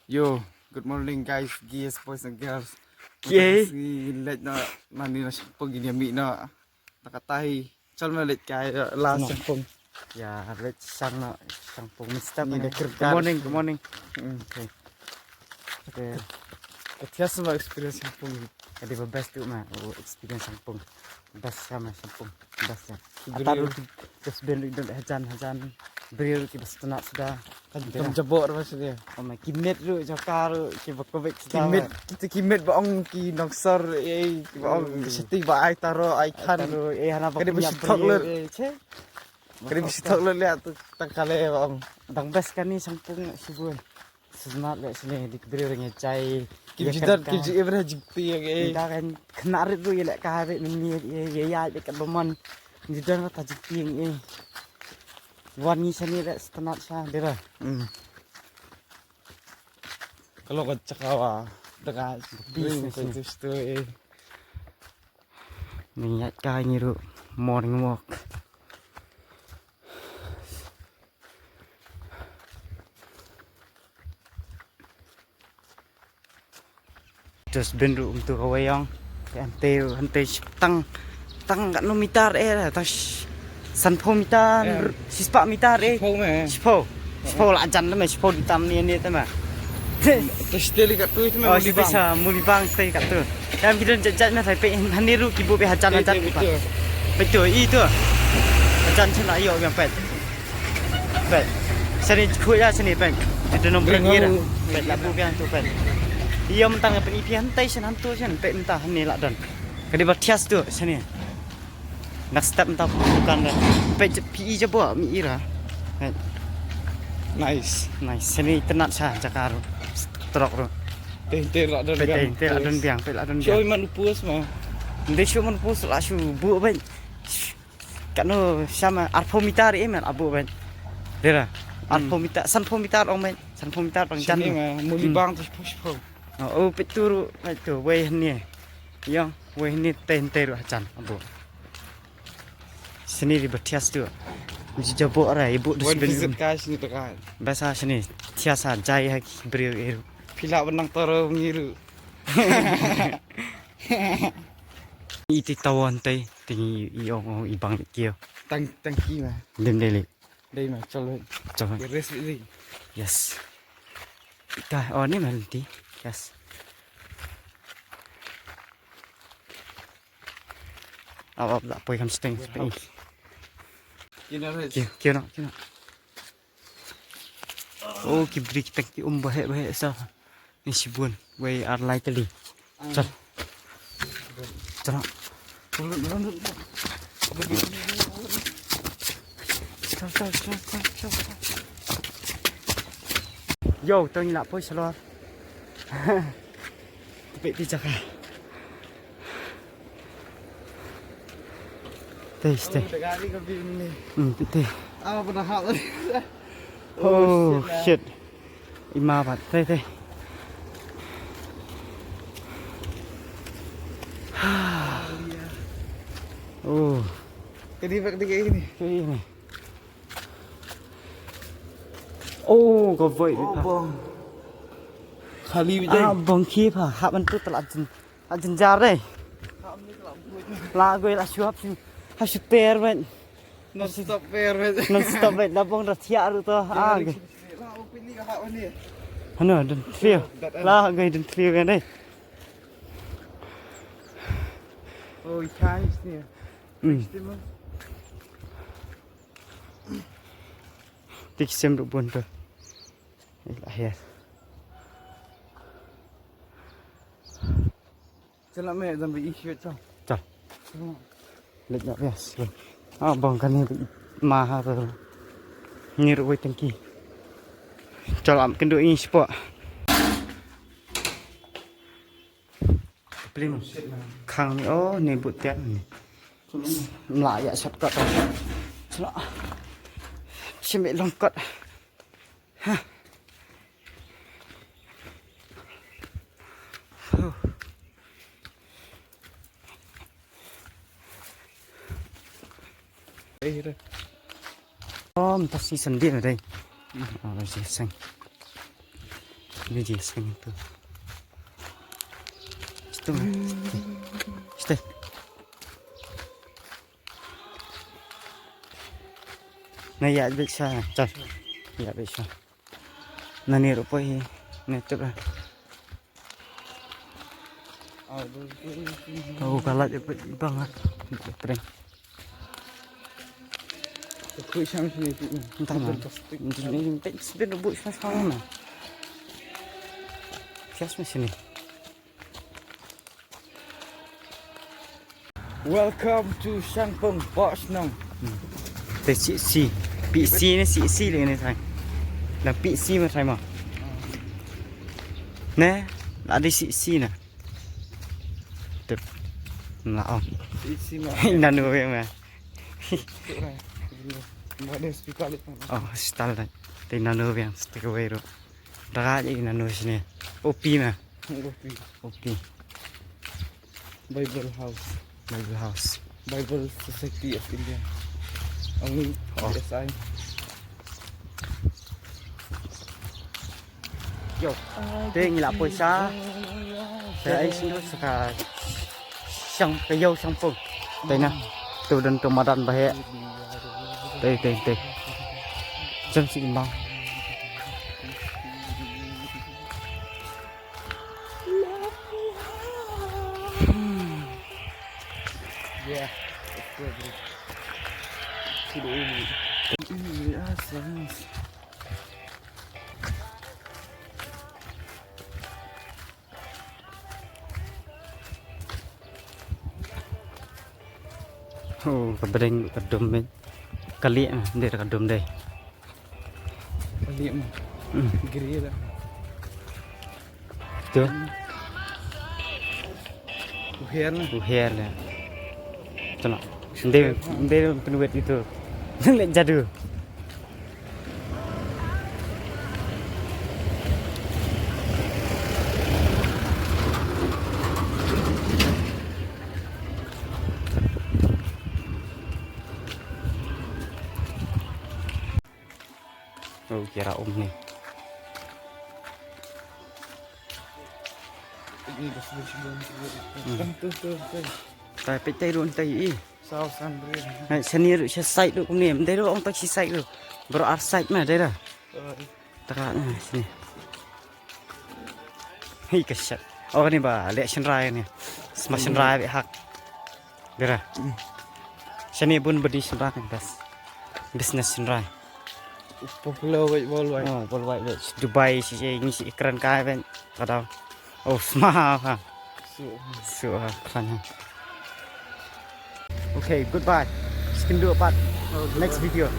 Yo, good morning guys, boys and girls. Okay. Si let na nani na pag ginami na nakatahi. Chal na let kay last Ano? pong Yeah, let's sang pong Mr. Ni Good dekat morning, good morning. Okay. Okay. Katias na experience yung pong. Kadi ba best tu ma experience sang pong. Best sama sang pong. Best ya. Siguro Ataru yun. just ben don hajan beriu ki basta nak sudah. Kam jabor ba siya. Oh my kimet ru jakar ki bakobek sudah. Kimit kita kimit ba ang ki nongsor ba ang siti ba ay taro ay kan. Taru hana Kadi punya besi tok le. che. Kadi besi tok le lihat tu tangkale ba ang. Dang best kan ni sang pong sibun. Semat le sini di beriu dengan cai. Kimjidar kimji ibra jikti yang Kita kan kenarit tu ya lek karet ni ya dekat bomon. Jidan ta jikti yang wan ni sini lek setenat sa dera. Kalau kau cakawa dekat Business ni. bisnis tu Ni ya ka ni ru morning walk. Terus bendu untuk kawayang. Ante tang kat no mitar tas sanpo mitar sispa mitar Kau meh. Sipo la jan le sipo ditam ni ta ma. Terus teli kat tu itu Oh, memang si bisa muli bang teh kat tu. Dalam kita jajat na sai pe haniru kibu be hajan hajan. Betul itu. Hajan cina ayo yang pet. Pet. Sini kuya sini pet. Itu nombor ni dah. Pet labu biang tu pet. Ia mentang apa ni pian tai sen hantu sen pet mentah ni lah dan. Kadi bertias tu sini. Nak step mentah bukan dah. Pet pi je buat mi ira. Nice. Nice. Sini tenat sah cakar. Trok ro. Teh lah dan Pet adon biang, pet adon biang. Show iman upus mah. Hindi siya man po sa lasu buo ben. Kano sama arpo mitar men abu ben. Dira. Arpo mitar, sanpo mitar ong ben. Sanpo mitar pang jan. Sini mah muli bang terus push po. Oh pituru itu we ni. Yang we ni tenteru jan abu. Sini di bertias tu. Ji jabo ara ibu Buat visit disben. cash ni tekan. Basa sini tiasa jai hak beriu. Pila benang taro ngiru. Iti tawon tay tingi iong ibang kio. Tangki mah. Dem dele. Dai mah colo. Coba. Beres ini. Yes. Ika, oh ni nanti. Yes. Awak tak boleh kam steng. Kina res. Kira. Oh, kibri kita ki bahek sa. Ni sibun, we ar lai tali. Chal. Chal. Chal. Yo, tôi nhìn lại phôi salon. Bị đi chắc à. Teh. Tegari ka bin ni. Teh. Ah pernah hal ni. Oh, shit. Ima bat. Teh. Oh, Kedibak tiga ini. ini. Oh, có vậy. bong. Kali bijai. Bong kia hả? Hạมันtu telat jen jar deh. La gue la suap sih. Ha super ben. Non stop fair. Non stop ben la bong ratia ru to. Lah upin ni ka hak ni. Ano, den feel. La gue den feel kan deh. Oh, Chinese ni. Stimme. Tik sem ru bun tu. Lahir. Celak meh sampai isu tu. Chal. Lek nak bias. Bong kan ni mahal tu. Ni ru tangki. Chal am kendo ini spot. Plim. Khang ni oh ni but tiat ni. Lại ya shot cut. Chal. Chimbe long cut. Ha. Đây. Oh, entah season dia dah. Oh, season. Ini jelas kan itu. Situ mah. Situ. Nah ya bisa, cak. Ya bisa. Nah ni rupanya ni tu lah. Kau kalah cepat banget. Prank. Aku siang sini tu. Entah mana. Ini sebenarnya buat sama. Siapa sini? Welcome to Sangpeng Box Nong. Tại si bị si nó si liền này thầy là bị si mà thầy mà nè đã đi si nè được là ông Isi mah. là nuôi mà Ada speaker lip. oh style là thì là nuôi yang stick away rồi đã vậy là nuôi sini opi mà opi Bible House. Bible house Bible Society of India. Only SI. yo đây như là buổi sáng đây xin lỗi cả sang cái dâu sang phun đây nè từ đến từ mặt đàn bài đây chân xin bao Yeah. oh kebetulan kedum ini kali nah dia kedum deh Kali mah. Giri dah. tuh Uher lah cina dia penuh itu lihat jadu oh kira nih Ini dah sebelum. Tuh. tại bị tay luôn tay ý Sao Sandre. này seni được sai được cũng niệm đây đâu ông ta chỉ sai được bro art sai mà đây là taka này sini hi kesat oh ini ba lihat senrai nih smash senrai bị hak bera seni pun berdiri senrai bas business senrai Popular white ball white. oh bol white Dubai si ngisi iklan kai ben kadang oh smart ha so keren okay goodbye skin do part next video